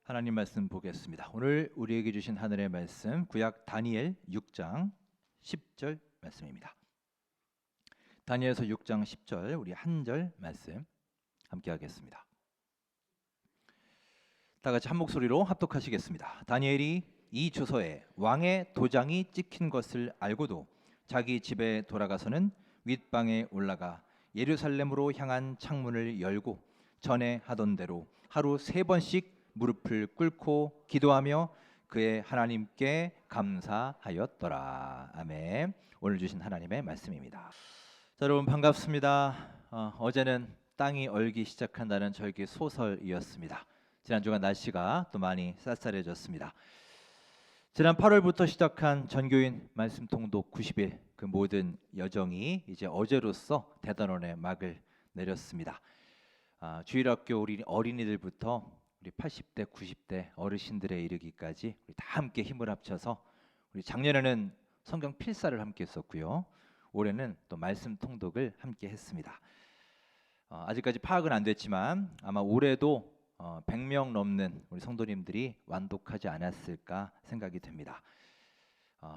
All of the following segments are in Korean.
하나님 말씀 보겠습니다. 오늘 우리에게 주신 하늘의 말씀 구약 다니엘 6장 10절 말씀입니다. 다니엘서 6장 10절 우리 한 절 말씀 함께 하겠습니다. 다 같이 한 목소리로 합독하시겠습니다. 다니엘이 이 주소에 왕의 도장이 찍힌 것을 알고도 자기 집에 돌아가서는 윗방에 올라가 예루살렘으로 향한 창문을 열고 전에 하던 대로 하루 3번씩 무릎을 꿇고 기도하며 그의 하나님께 감사하였더라. 아멘. 오늘 주신 하나님의 말씀입니다. 자, 여러분 반갑습니다. 어제는 땅이 얼기 시작한다는 절기 소설이었습니다. 지난 주간 날씨가 또 많이 쌀쌀해졌습니다. 지난 8월부터 시작한 전교인 말씀 통독 90일 그 모든 여정이 이제 어제로써 대단원의 막을 내렸습니다. 주일학교 어린이들부터 우리 80대, 90대 어르신들에 이르기까지 우리 다 함께 힘을 합쳐서 우리 작년에는 성경 필사를 함께 했었고요. 올해는 또 말씀 통독을 함께 했습니다. 아직까지 파악은 안 됐지만 아마 올해도 100명 넘는 우리 성도님들이 완독하지 않았을까 생각이 됩니다.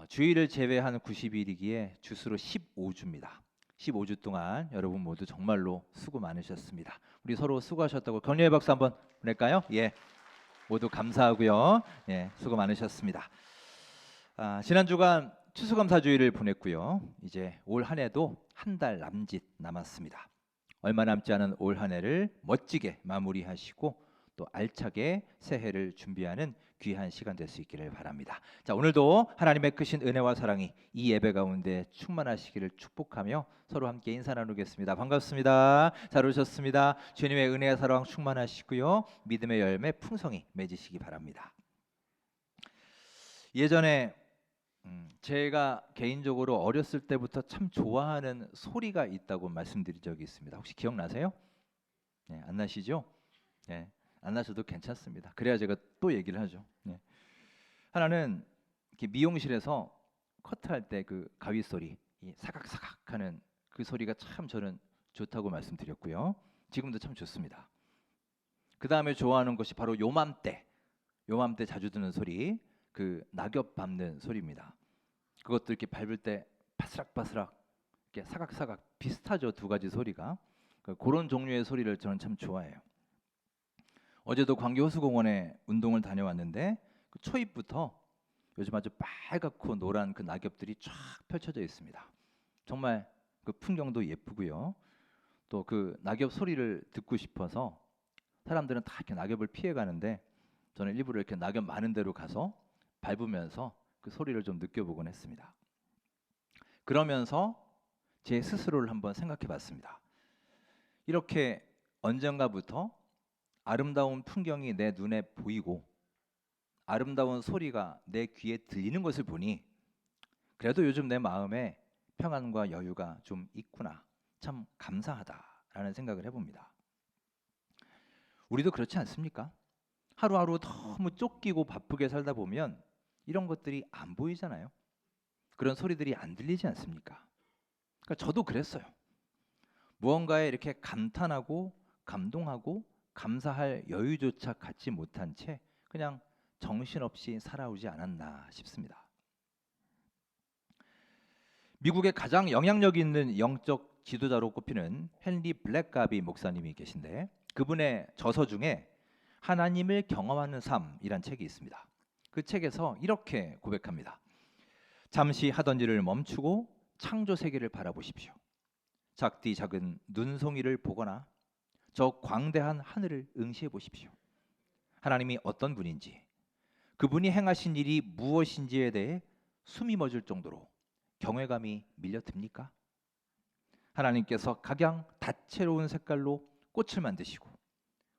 주일을 제외한 90일이기에 주수로 15주입니다. 15주 동안 여러분 모두 정말로 수고 많으셨습니다. 우리 서로 수고하셨다고 건의의 박수 한번 보낼까요? 예, 모두 감사하고요. 예, 수고 많으셨습니다. 지난 주간 추수감사주일을 보냈고요. 이제 올 한 해도 한 달 남짓 남았습니다. 얼마 남지 않은 올 한 해를 멋지게 마무리하시고 또 알차게 새해를 준비하는 귀한 시간 될 수 있기를 바랍니다. 자, 오늘도 하나님의 크신 은혜와 사랑이 이 예배 가운데 충만하시기를 축복하며 서로 함께 인사 나누겠습니다. 반갑습니다. 잘 오셨습니다. 주님의 은혜와 사랑 충만하시고요. 믿음의 열매 풍성히 맺으시기 바랍니다. 예전에 제가 개인적으로 어렸을 때부터 참 좋아하는 소리가 있다고 말씀드린 적이 있습니다. 혹시 기억나세요? 네, 안 나시죠? 네, 안 나셔도 괜찮습니다. 그래야 제가 또 얘기를 하죠. 네. 하나는 이렇게 미용실에서 커트할 때 그 가위 소리, 이 사각사각하는 그 소리가 참 저는 좋다고 말씀드렸고요. 지금도 참 좋습니다. 그 다음에 좋아하는 것이 바로 요맘때 자주 듣는 소리, 그 낙엽 밟는 소리입니다. 그것도 이렇게 밟을 때 바스락바스락 이렇게 사각사각 비슷하죠. 두 가지 소리가. 그런 종류의 소리를 저는 참 좋아해요. 어제도 광교호수공원에 운동을 다녀왔는데 그 초입부터 요즘 아주 빨갛고 노란 그 낙엽들이 쫙 펼쳐져 있습니다. 정말 그 풍경도 예쁘고요. 또 그 낙엽 소리를 듣고 싶어서 사람들은 다 이렇게 낙엽을 피해 가는데 저는 일부러 이렇게 낙엽 많은 데로 가서 밟으면서 그 소리를 좀 느껴보곤 했습니다. 그러면서 제 스스로를 한번 생각해 봤습니다. 이렇게 언젠가부터 아름다운 풍경이 내 눈에 보이고 아름다운 소리가 내 귀에 들리는 것을 보니 그래도 요즘 내 마음에 평안과 여유가 좀 있구나, 참 감사하다라는 생각을 해봅니다. 우리도 그렇지 않습니까? 하루하루 너무 쫓기고 바쁘게 살다 보면 이런 것들이 안 보이잖아요. 그런 소리들이 안 들리지 않습니까? 그러니까 저도 그랬어요. 무언가에 이렇게 감탄하고 감동하고 감사할 여유조차 갖지 못한 채 그냥 정신없이 살아오지 않았나 싶습니다. 미국의 가장 영향력 있는 영적 지도자로 꼽히는 헨리 블랙가비 목사님이 계신데 그분의 저서 중에 하나님을 경험하는 삶이란 책이 있습니다. 그 책에서 이렇게 고백합니다. 잠시 하던 일을 멈추고 창조 세계를 바라보십시오. 작디 작은 눈송이를 보거나 저 광대한 하늘을 응시해 보십시오. 하나님이 어떤 분인지, 그분이 행하신 일이 무엇인지에 대해 숨이 멎을 정도로 경외감이 밀려듭니까? 하나님께서 각양 다채로운 색깔로 꽃을 만드시고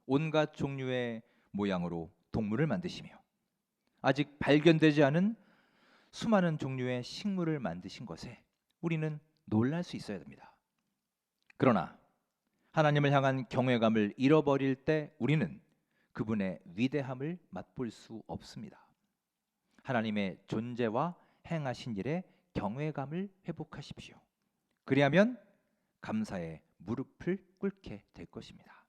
온갖 종류의 모양으로 동물을 만드시며 아직 발견되지 않은 수많은 종류의 식물을 만드신 것에 우리는 놀랄 수 있어야 됩니다. 그러나 하나님을 향한 경외감을 잃어버릴 때 우리는 그분의 위대함을 맛볼 수 없습니다. 하나님의 존재와 행하신 일에 경외감을 회복하십시오. 그리하면 감사의 무릎을 꿇게 될 것입니다.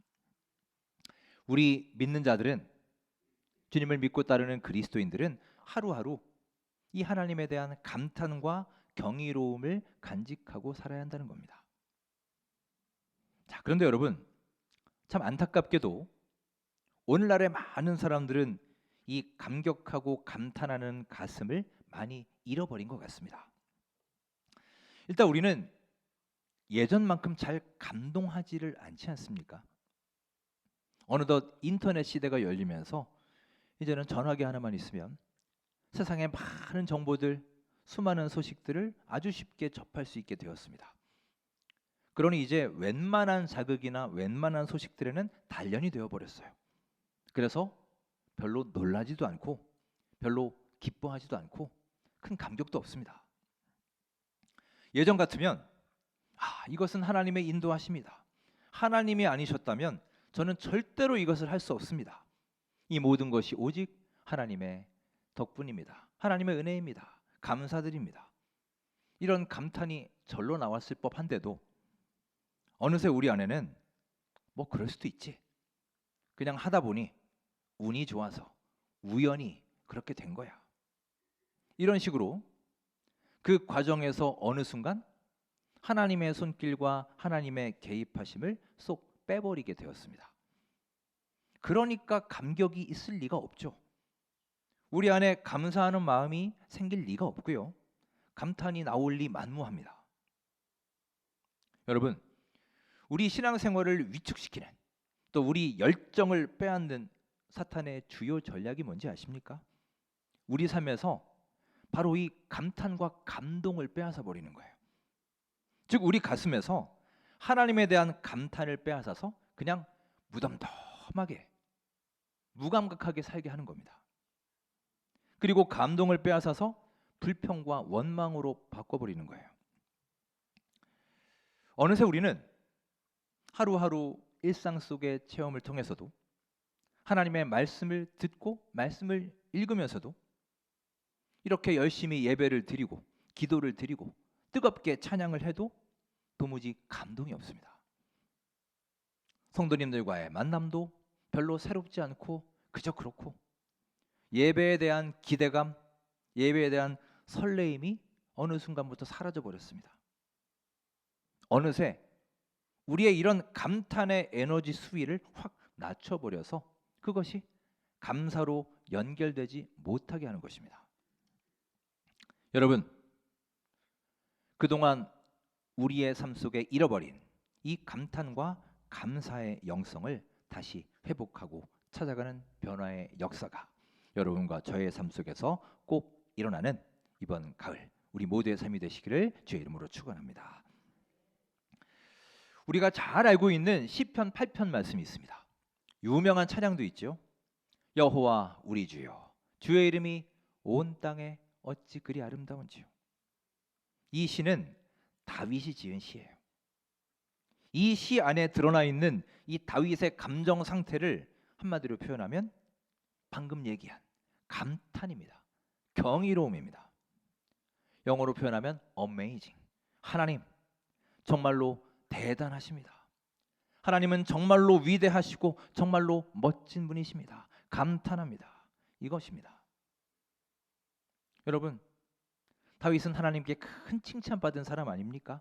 우리 믿는 자들은 주님을 믿고 따르는 그리스도인들은 하루하루 이 하나님에 대한 감탄과 경이로움을 간직하고 살아야 한다는 겁니다. 자, 그런데 여러분, 참 안타깝게도 오늘날의 많은 사람들은 이 감격하고 감탄하는 가슴을 많이 잃어버린 것 같습니다. 일단 우리는 예전만큼 잘 감동하지를 않지 않습니까? 어느덧 인터넷 시대가 열리면서 이제는 전화기 하나만 있으면 세상의 많은 정보들, 수많은 소식들을 아주 쉽게 접할 수 있게 되었습니다. 그러니 이제 웬만한 자극이나 웬만한 소식들에는 단련이 되어버렸어요. 그래서 별로 놀라지도 않고 별로 기뻐하지도 않고 큰 감격도 없습니다. 예전 같으면 이것은 하나님의 인도하심이다. 하나님이 아니셨다면 저는 절대로 이것을 할 수 없습니다. 이 모든 것이 오직 하나님의 덕분입니다. 하나님의 은혜입니다. 감사드립니다. 이런 감탄이 절로 나왔을 법한데도 어느새 우리 안에는 뭐 그럴 수도 있지. 그냥 하다 보니 운이 좋아서 우연히 그렇게 된 거야. 이런 식으로 그 과정에서 어느 순간 하나님의 손길과 하나님의 개입하심을 쏙 빼버리게 되었습니다. 그러니까 감격이 있을 리가 없죠. 우리 안에 감사하는 마음이 생길 리가 없고요. 감탄이 나올 리 만무합니다. 여러분, 우리 신앙생활을 위축시키는 또 우리 열정을 빼앗는 사탄의 주요 전략이 뭔지 아십니까? 우리 삶에서 바로 이 감탄과 감동을 빼앗아 버리는 거예요. 즉 우리 가슴에서 하나님에 대한 감탄을 빼앗아서 그냥 무덤덤하게 무감각하게 살게 하는 겁니다. 그리고 감동을 빼앗아서 불평과 원망으로 바꿔버리는 거예요. 어느새 우리는 하루하루 일상 속의 체험을 통해서도 하나님의 말씀을 듣고 말씀을 읽으면서도 이렇게 열심히 예배를 드리고 기도를 드리고 뜨겁게 찬양을 해도 도무지 감동이 없습니다. 성도님들과의 만남도 별로 새롭지 않고 그저 그렇고 예배에 대한 기대감, 예배에 대한 설레임이 어느 순간부터 사라져 버렸습니다. 어느새 우리의 이런 감탄의 에너지 수위를 확 낮춰버려서 그것이 감사로 연결되지 못하게 하는 것입니다. 여러분, 그동안 우리의 삶 속에 잃어버린 이 감탄과 감사의 영성을 다시 회복하고 찾아가는 변화의 역사가 여러분과 저의 삶 속에서 꼭 일어나는 이번 가을 우리 모두의 삶이 되시기를 주의 이름으로 축원합니다. 우리가 잘 알고 있는 시편 8편 말씀이 있습니다. 유명한 찬양도 있죠. 여호와 우리 주여 주의 이름이 온 땅에 어찌 그리 아름다운지요. 이 시는 다윗이 지은 시예요. 이 시 안에 드러나 있는 이 다윗의 감정 상태를 한마디로 표현하면 방금 얘기한 감탄입니다. 경이로움입니다. 영어로 표현하면 amazing. 하나님 정말로 대단하십니다. 하나님은 정말로 위대하시고 정말로 멋진 분이십니다. 감탄합니다. 이것입니다. 여러분, 다윗은 하나님께 큰 칭찬받은 사람 아닙니까?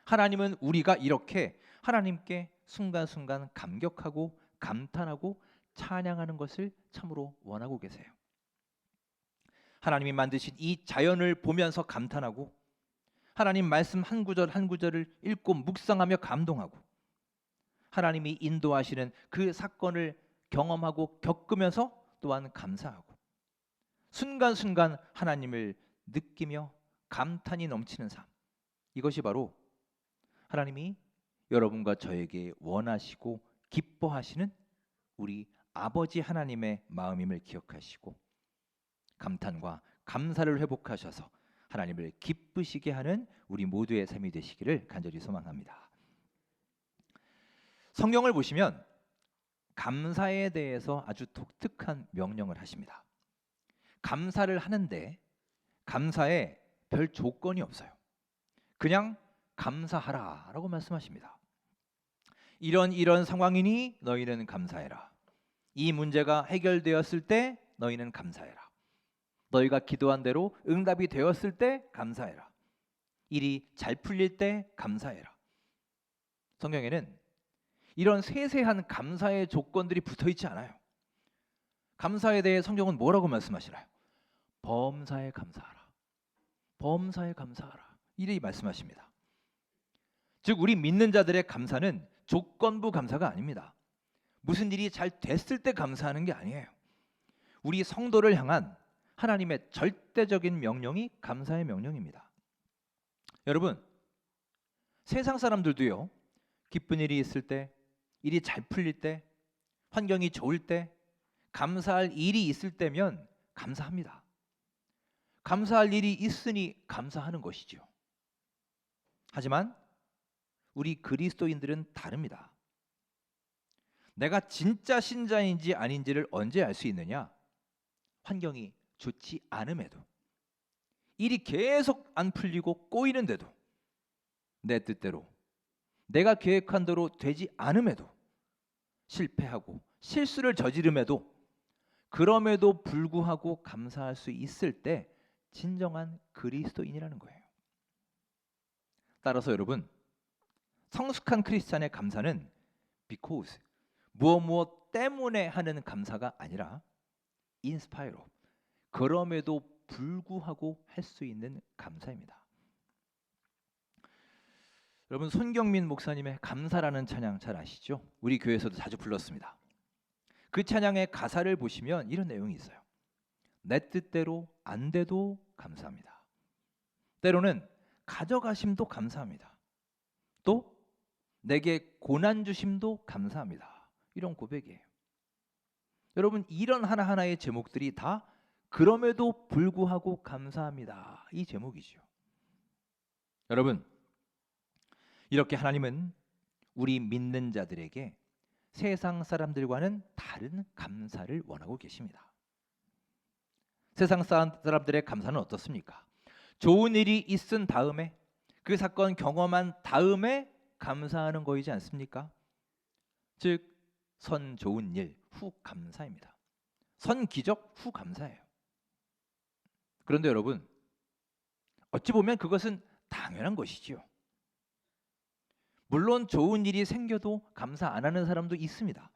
하나님은 우리가 이렇게 하나님께 순간순간 감격하고 감탄하고 찬양하는 것을 참으로 원하고 계세요. 하나님이 만드신 이 자연을 보면서 감탄하고 하나님 말씀 한 구절 한 구절을 읽고 묵상하며 감동하고 하나님이 인도하시는 그 사건을 경험하고 겪으면서 또한 감사하고 순간순간 하나님을 느끼며 감탄이 넘치는 삶, 이것이 바로 하나님이 여러분과 저에게 원하시고 기뻐하시는 우리 아버지 하나님의 마음임을 기억하시고 감탄과 감사를 회복하셔서 하나님을 기쁘시게 하는 우리 모두의 삶이 되시기를 간절히 소망합니다. 성경을 보시면 감사에 대해서 아주 독특한 명령을 하십니다. 감사를 하는데 감사에 별 조건이 없어요. 그냥 감사하라라고 말씀하십니다. 이런 상황이니 너희는 감사해라. 이 문제가 해결되었을 때 너희는 감사해라. 너희가 기도한 대로 응답이 되었을 때 감사해라. 일이 잘 풀릴 때 감사해라. 성경에는 이런 세세한 감사의 조건들이 붙어 있지 않아요. 감사에 대해 성경은 뭐라고 말씀하시나요? 범사에 감사하라. 범사에 감사하라. 이리 말씀하십니다. 즉 우리 믿는 자들의 감사는 조건부 감사가 아닙니다. 무슨 일이 잘 됐을 때 감사하는 게 아니에요. 우리 성도를 향한 하나님의 절대적인 명령이 감사의 명령입니다. 여러분, 세상 사람들도요, 기쁜 일이 있을 때, 일이 잘 풀릴 때, 환경이 좋을 때, 감사할 일이 있을 때면 감사합니다. 감사할 일이 있으니 감사하는 것이죠. 하지만 우리 그리스도인들은 다릅니다. 내가 진짜 신자인지 아닌지를 언제 알 수 있느냐? 환경이 좋지 않음에도, 일이 계속 안 풀리고 꼬이는데도, 내 뜻대로 내가 계획한 대로 되지 않음에도, 실패하고 실수를 저지름에도, 그럼에도 불구하고 감사할 수 있을 때 진정한 그리스도인이라는 거예요. 따라서 여러분, 성숙한 크리스찬의 감사는 because, 무엇 때문에 하는 감사가 아니라 in spite of, 그럼에도 불구하고 할 수 있는 감사입니다. 여러분, 손경민 목사님의 감사라는 찬양 잘 아시죠? 우리 교회에서도 자주 불렀습니다. 그 찬양의 가사를 보시면 이런 내용이 있어요. 내 뜻대로 안 돼도 감사합니다. 때로는 가져가심도 감사합니다. 또 내게 고난 주심도 감사합니다. 이런 고백이에요. 여러분, 이런 하나하나의 제목들이 다 그럼에도 불구하고 감사합니다. 이 제목이죠. 여러분, 이렇게 하나님은 우리 믿는 자들에게 세상 사람들과는 다른 감사를 원하고 계십니다. 세상 사람들의 감사는 어떻습니까? 좋은 일이 있은 다음에, 그 사건 경험한 다음에 감사하는 거이지 않습니까? 즉, 선 좋은 일 후 감사입니다. 선 기적 후 감사예요. 그런데 여러분, 어찌 보면 그것은 당연한 것이지요. 물론 좋은 일이 생겨도 감사 안 하는 사람도 있습니다.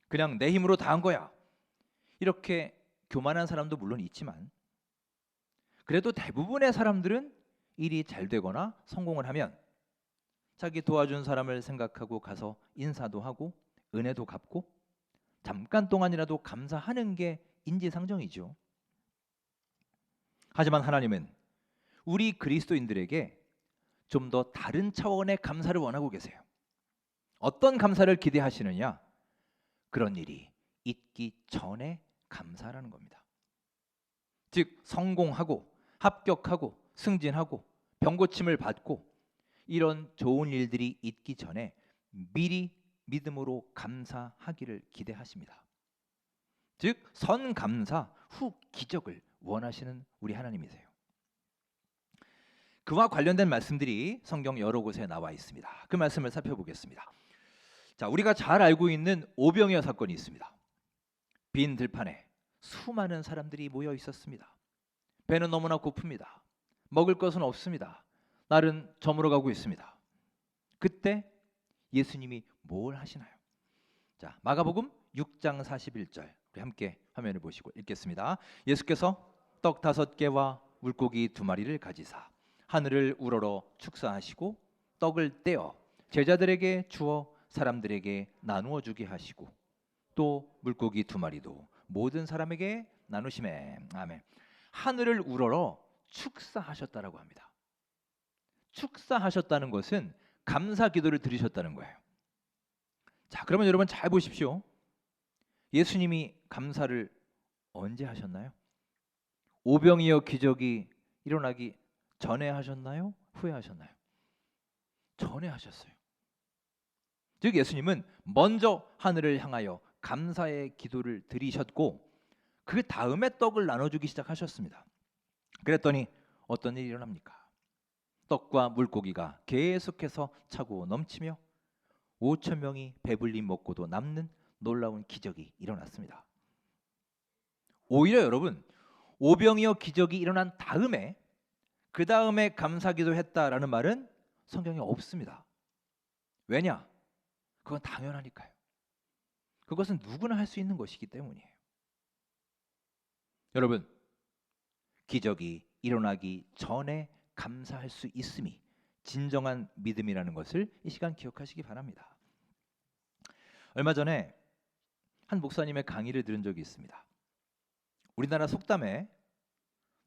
그냥 내 힘으로 다 한 거야, 이렇게 교만한 사람도 물론 있지만, 그래도 대부분의 사람들은 일이 잘 되거나 성공을 하면 자기 도와준 사람을 생각하고 가서 인사도 하고 은혜도 갚고 잠깐 동안이라도 감사하는 게 인지상정이죠. 하지만 하나님은 우리 그리스도인들에게 좀 더 다른 차원의 감사를 원하고 계세요. 어떤 감사를 기대하시느냐? 그런 일이 있기 전에 감사라는 겁니다. 즉, 성공하고 합격하고 승진하고 병고침을 받고 이런 좋은 일들이 있기 전에 미리 믿음으로 감사하기를 기대하십니다. 즉, 선 감사 후 기적을 원하시는 우리 하나님이세요. 그와 관련된 말씀들이 성경 여러 곳에 나와 있습니다. 그 말씀을 살펴보겠습니다. 자, 우리가 잘 알고 있는 오병이어 사건이 있습니다. 빈 들판에 수많은 사람들이 모여 있었습니다. 배는 너무나 고픕니다. 먹을 것은 없습니다. 날은 저물어 가고 있습니다. 그때 예수님이 뭘 하시나요? 자, 마가복음 6장 41절, 우리 함께 화면을 보시고 읽겠습니다. 예수께서 떡 5개와 물고기 2마리를 가지사 하늘을 우러러 축사하시고 떡을 떼어 제자들에게 주어 사람들에게 나누어 주게 하시고 또 물고기 2마리도 모든 사람에게 나누시매. 아멘. 하늘을 우러러 축사하셨다라고 합니다. 축사하셨다는 것은 감사 기도를 드리셨다는 거예요. 자, 그러면 여러분 잘 보십시오. 예수님이 감사를 언제 하셨나요? 오병이어 기적이 일어나기 전에 하셨나요? 후에 하셨나요? 전에 하셨어요. 즉, 예수님은 먼저 하늘을 향하여 감사의 기도를 드리셨고 그 다음에 떡을 나눠주기 시작하셨습니다. 그랬더니 어떤 일이 일어납니까? 떡과 물고기가 계속해서 차고 넘치며 5천 명이 배불리 먹고도 남는 놀라운 기적이 일어났습니다. 오히려 여러분, 오병이어 기적이 일어난 다음에 그 다음에 감사기도 했다라는 말은 성경에 없습니다. 왜냐? 그건 당연하니까요. 그것은 누구나 할 수 있는 것이기 때문이에요. 여러분, 기적이 일어나기 전에 감사할 수 있음이 진정한 믿음이라는 것을 이 시간 기억하시기 바랍니다. 얼마 전에 한 목사님의 강의를 들은 적이 있습니다. 우리나라 속담에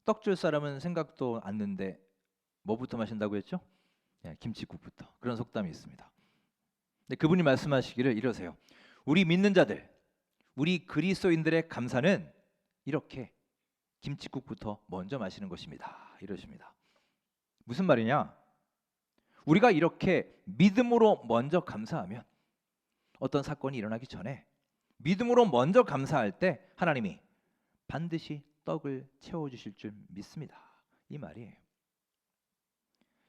떡 줄 사람은 생각도 않는데 뭐부터 마신다고 했죠? 김칫국부터. 그런 속담이 있습니다. 근데 그분이 말씀하시기를 이러세요. 우리 믿는 자들, 우리 그리스도인들의 감사는 이렇게 김칫국부터 먼저 마시는 것입니다. 이러십니다. 무슨 말이냐? 우리가 이렇게 믿음으로 먼저 감사하면 어떤 사건이 일어나기 전에 믿음으로 먼저 감사할 때 하나님이 반드시 떡을 채워주실 줄 믿습니다. 이 말이에요.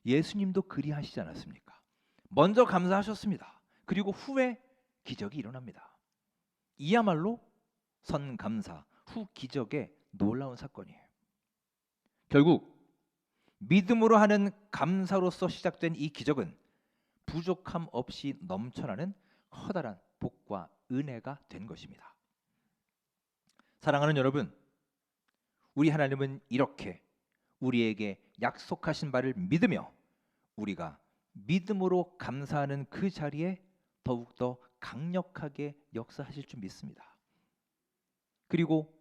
예수님도 그리하시지 않았습니까? 먼저 감사하셨습니다. 그리고 후에 기적이 일어납니다. 이야말로 선감사 후 기적의 놀라운 사건이에요. 결국 믿음으로 하는 감사로서 시작된 이 기적은 부족함 없이 넘쳐나는 커다란 복과 은혜가 된 것입니다. 사랑하는 여러분, 우리 하나님은 이렇게 우리에게 약속하신 바를 믿으며 우리가 믿음으로 감사하는 그 자리에 더욱더 강력하게 역사하실 줄 믿습니다. 그리고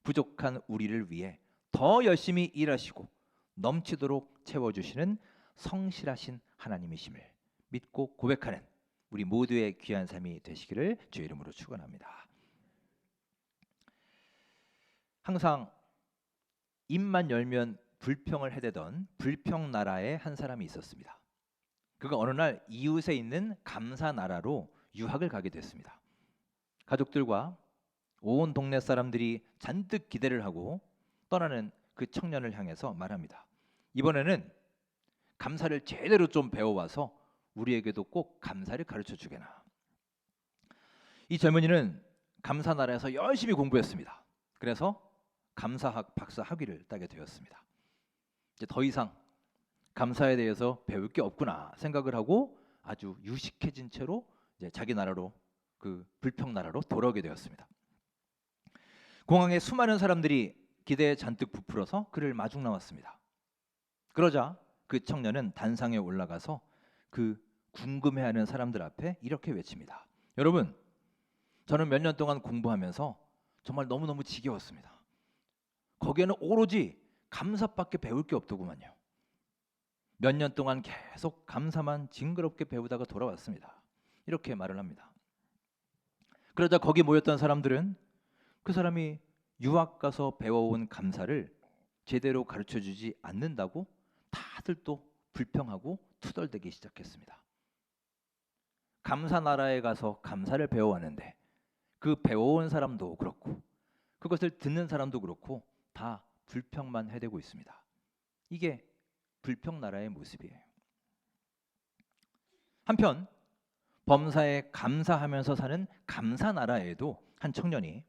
부족한 우리를 위해 더 열심히 일하시고 넘치도록 채워주시는 성실하신 하나님이심을 믿고 고백하는 우리 모두의 귀한 삶이 되시기를 주의 이름으로 축원합니다. 항상 입만 열면 불평을 해대던 불평나라에 한 사람이 있었습니다. 그가 어느 날 이웃에 있는 감사나라로 유학을 가게 됐습니다. 가족들과 온 동네 사람들이 잔뜩 기대를 하고 떠나는 그 청년을 향해서 말합니다. 이번에는 감사를 제대로 좀 배워와서 우리에게도 꼭 감사를 가르쳐 주게나. 이 젊은이는 감사나라에서 열심히 공부했습니다. 그래서 감사학 박사 학위를 따게 되었습니다. 이제 더 이상 감사에 대해서 배울 게 없구나 생각을 하고 아주 유식해진 채로 이제 자기 나라로 그 불평나라로 돌아오게 되었습니다. 공항에 수많은 사람들이 기대에 잔뜩 부풀어서 그를 마중 나왔습니다. 그러자 그 청년은 단상에 올라가서 그 궁금해하는 사람들 앞에 이렇게 외칩니다. 여러분, 저는 몇 년 동안 공부하면서 정말 너무너무 지겨웠습니다. 거기에는 오로지 감사밖에 배울 게 없더구만요. 몇 년 동안 계속 감사만 징그럽게 배우다가 돌아왔습니다. 이렇게 말을 합니다. 그러자 거기 모였던 사람들은 그 사람이 유학 가서 배워온 감사를 제대로 가르쳐주지 않는다고 다들 또 불평하고 투덜대기 시작했습니다. 감사 나라에 가서 감사를 배워왔는데 그 배워온 사람도 그렇고 그것을 듣는 사람도 그렇고 다 불평만 해대고 있습니다. 이게 불평나라의 모습이에요. 한편 범사에 감사하면서 사는 감사나라에도 한 청년이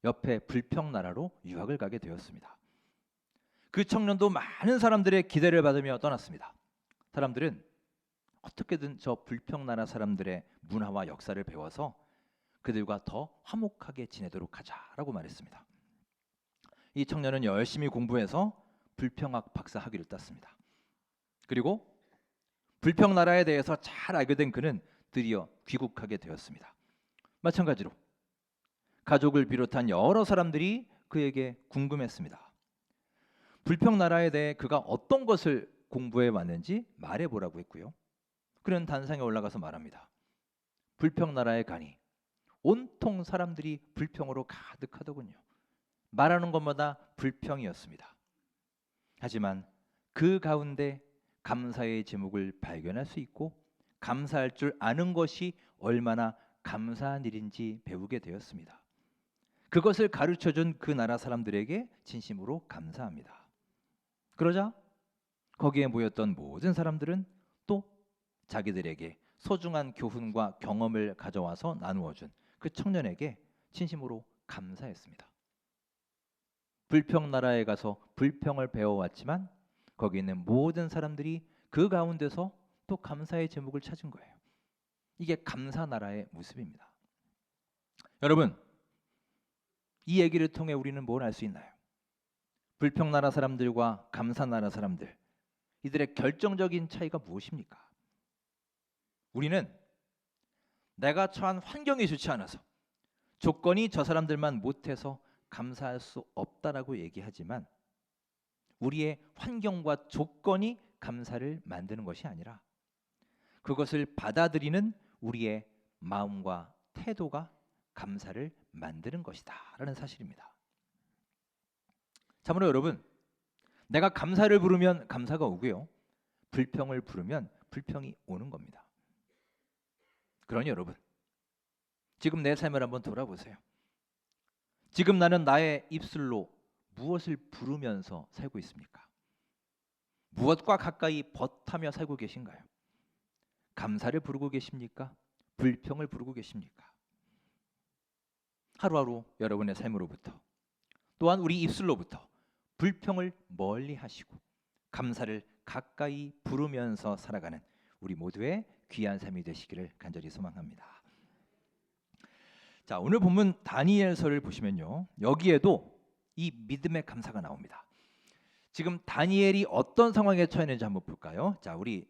옆에 불평나라로 유학을 가게 되었습니다. 그 청년도 많은 사람들의 기대를 받으며 떠났습니다. 사람들은 어떻게든 저 불평나라 사람들의 문화와 역사를 배워서 그들과 더 화목하게 지내도록 하자라고 말했습니다. 이 청년은 열심히 공부해서 불평학 박사 학위를 땄습니다. 그리고 불평나라에 대해서 잘 알게 된 그는 드디어 귀국하게 되었습니다. 마찬가지로 가족을 비롯한 여러 사람들이 그에게 궁금했습니다. 불평나라에 대해 그가 어떤 것을 공부해 왔는지 말해보라고 했고요. 그는 단상에 올라가서 말합니다. 불평나라에 가니 온통 사람들이 불평으로 가득하더군요. 말하는 것마다 불평이었습니다. 하지만 그 가운데 감사의 제목을 발견할 수 있고 감사할 줄 아는 것이 얼마나 감사한 일인지 배우게 되었습니다. 그것을 가르쳐준 그 나라 사람들에게 진심으로 감사합니다. 그러자 거기에 모였던 모든 사람들은 또 자기들에게 소중한 교훈과 경험을 가져와서 나누어준 그 청년에게 진심으로 감사했습니다. 불평 나라에 가서 불평을 배워왔지만 거기 있는 모든 사람들이 그 가운데서 또 감사의 제목을 찾은 거예요. 이게 감사 나라의 모습입니다. 여러분, 이 얘기를 통해 우리는 뭘 알 수 있나요? 불평 나라 사람들과 감사 나라 사람들, 이들의 결정적인 차이가 무엇입니까? 우리는 내가 처한 환경이 좋지 않아서, 조건이 저 사람들만 못해서 감사할 수 없다라고 얘기하지만, 우리의 환경과 조건이 감사를 만드는 것이 아니라 그것을 받아들이는 우리의 마음과 태도가 감사를 만드는 것이다 라는 사실입니다. 참으로 여러분, 내가 감사를 부르면 감사가 오고요, 불평을 부르면 불평이 오는 겁니다. 그러니 여러분, 지금 내 삶을 한번 돌아보세요. 지금 나는 나의 입술로 무엇을 부르면서 살고 있습니까? 무엇과 가까이 벗하며 살고 계신가요? 감사를 부르고 계십니까? 불평을 부르고 계십니까? 하루하루 여러분의 삶으로부터, 또한 우리 입술로부터 불평을 멀리 하시고 감사를 가까이 부르면서 살아가는 우리 모두의 귀한 삶이 되시기를 간절히 소망합니다. 자, 오늘 본문 다니엘서를 보시면요, 여기에도 이 믿음의 감사가 나옵니다. 지금 다니엘이 어떤 상황에 처했는지 한번 볼까요? 자, 우리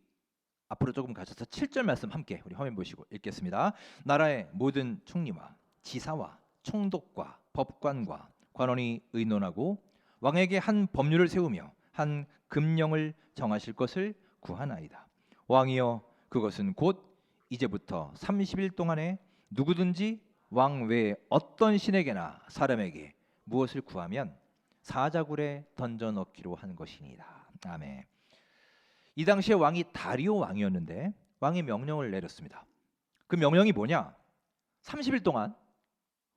앞으로 조금 가셔서 7절 말씀 함께 우리 화면 보시고 읽겠습니다. 나라의 모든 총리와 지사와 총독과 법관과 관원이 의논하고 왕에게 한 법률을 세우며 한 금령을 정하실 것을 구하나이다. 왕이여, 그것은 곧 이제부터 30일 동안에 누구든지 왕 외에 어떤 신에게나 사람에게 무엇을 구하면 사자굴에 던져 넣기로 한 것이니이다. 아멘. 이 당시에 왕이 다리오 왕이었는데 왕이 명령을 내렸습니다. 그 명령이 뭐냐? 30일 동안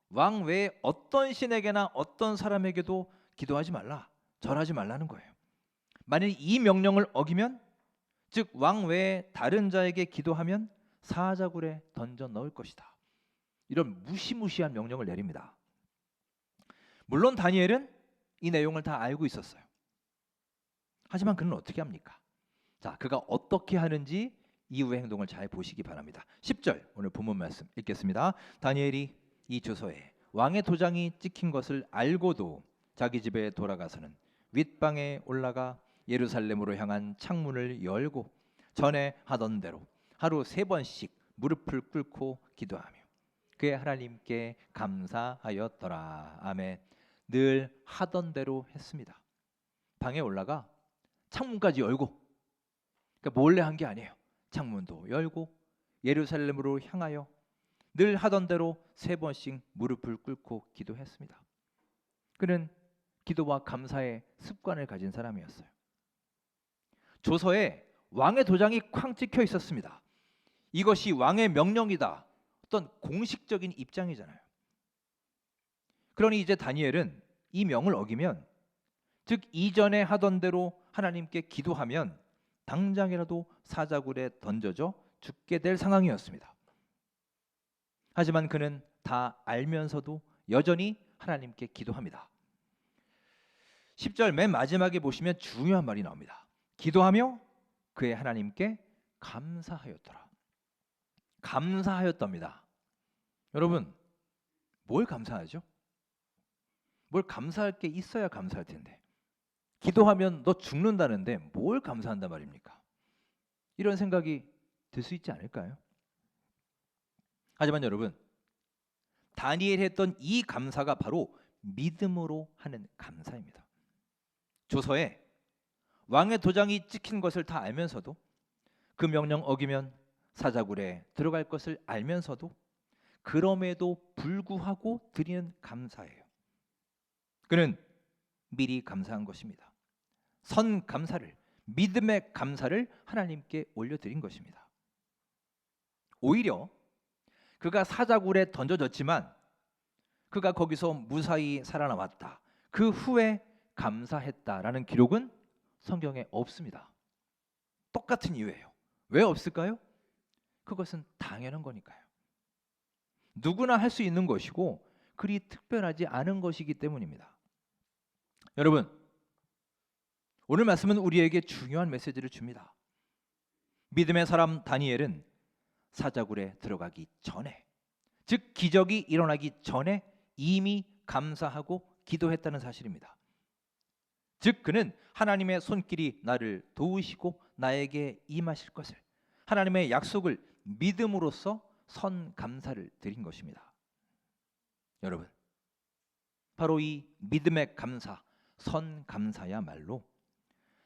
왕 외에 어떤 신에게나 어떤 사람에게도 기도하지 말라, 절하지 말라는 거예요. 만일 이 명령을 어기면, 즉 왕 외에 다른 자에게 기도하면 사자굴에 던져 넣을 것이다. 이런 무시무시한 명령을 내립니다. 물론 다니엘은 이 내용을 다 알고 있었어요. 하지만 그는 어떻게 합니까? 자, 그가 어떻게 하는지 이후의 행동을 잘 보시기 바랍니다. 10절 오늘 본문 말씀 읽겠습니다. 다니엘이 이 조서에 왕의 도장이 찍힌 것을 알고도 자기 집에 돌아가서는 윗방에 올라가 예루살렘으로 향한 창문을 열고 전에 하던 대로 하루 3번씩 무릎을 꿇고 기도하며 그의 하나님께 감사하였더라. 아멘. 늘 하던 대로 했습니다. 방에 올라가 창문까지 열고, 그러니까 몰래 한 게 아니에요. 창문도 열고 예루살렘으로 향하여 늘 하던 대로 3번씩 무릎을 꿇고 기도했습니다. 그는 기도와 감사의 습관을 가진 사람이었어요. 조서에 왕의 도장이 쾅 찍혀 있었습니다. 이것이 왕의 명령이다, 어떤 공식적인 입장이잖아요. 그러니 이제 다니엘은 이 명을 어기면, 즉 이전에 하던 대로 하나님께 기도하면 당장이라도 사자굴에 던져져 죽게 될 상황이었습니다. 하지만 그는 다 알면서도 여전히 하나님께 기도합니다. 10절 맨 마지막에 보시면 중요한 말이 나옵니다. 기도하며 그의 하나님께 감사하였더라. 감사하였답니다. 여러분, 뭘 감사하죠? 뭘 감사할 게 있어야 감사할 텐데, 기도하면 너 죽는다는데 뭘 감사한단 말입니까? 이런 생각이 들 수 있지 않을까요? 하지만 여러분, 다니엘이 했던 이 감사가 바로 믿음으로 하는 감사입니다. 조서에 왕의 도장이 찍힌 것을 다 알면서도, 그 명령 어기면 사자굴에 들어갈 것을 알면서도, 그럼에도 불구하고 드리는 감사예요. 그는 미리 감사한 것입니다. 선 감사를, 믿음의 감사를 하나님께 올려드린 것입니다. 오히려 그가 사자굴에 던져졌지만 그가 거기서 무사히 살아남았다, 그 후에 감사했다라는 기록은 성경에 없습니다. 똑같은 이유예요. 왜 없을까요? 그것은 당연한 거니까요. 누구나 할 수 있는 것이고 그리 특별하지 않은 것이기 때문입니다. 여러분, 오늘 말씀은 우리에게 중요한 메시지를 줍니다. 믿음의 사람 다니엘은 사자굴에 들어가기 전에, 즉 기적이 일어나기 전에 이미 감사하고 기도했다는 사실입니다. 즉 그는 하나님의 손길이 나를 도우시고 나에게 임하실 것을, 하나님의 약속을 믿음으로써 선 감사를 드린 것입니다. 여러분, 바로 이 믿음의 감사, 선 감사야말로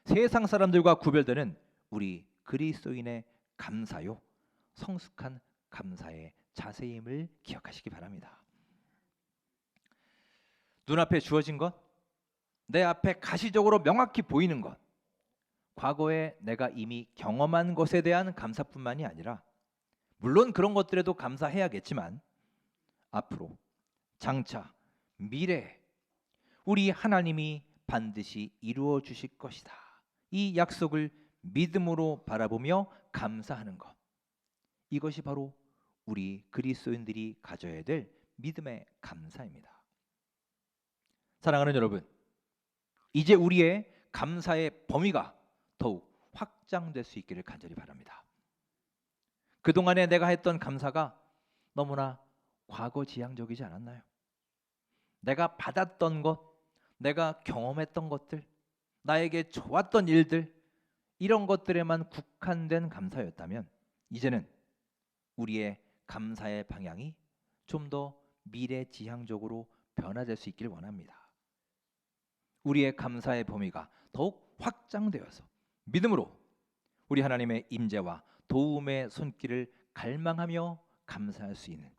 세상 사람들과 구별되는 우리 그리스도인의 감사요, 성숙한 감사의 자세임을 기억하시기 바랍니다. 눈앞에 주어진 것, 내 앞에 가시적으로 명확히 보이는 것, 과거에 내가 이미 경험한 것에 대한 감사뿐만이 아니라, 물론 그런 것들에도 감사해야겠지만 앞으로, 장차, 미래에 우리 하나님이 반드시 이루어 주실 것이다, 이 약속을 믿음으로 바라보며 감사하는 것, 이것이 바로 우리 그리스도인들이 가져야 될 믿음의 감사입니다. 사랑하는 여러분, 이제 우리의 감사의 범위가 더욱 확장될 수 있기를 간절히 바랍니다. 그동안에 내가 했던 감사가 너무나 과거지향적이지 않았나요? 내가 받았던 것, 내가 경험했던 것들, 나에게 좋았던 일들, 이런 것들에만 국한된 감사였다면 이제는 우리의 감사의 방향이 좀 더 미래지향적으로 변화될 수 있기를 원합니다. 우리의 감사의 범위가 더욱 확장되어서 믿음으로 우리 하나님의 임재와 도움의 손길을 갈망하며 감사할 수 있는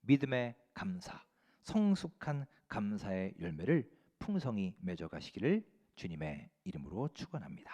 믿음의 감사, 성숙한 감사의 열매를 풍성히 맺어가시기를 주님의 이름으로 축원합니다.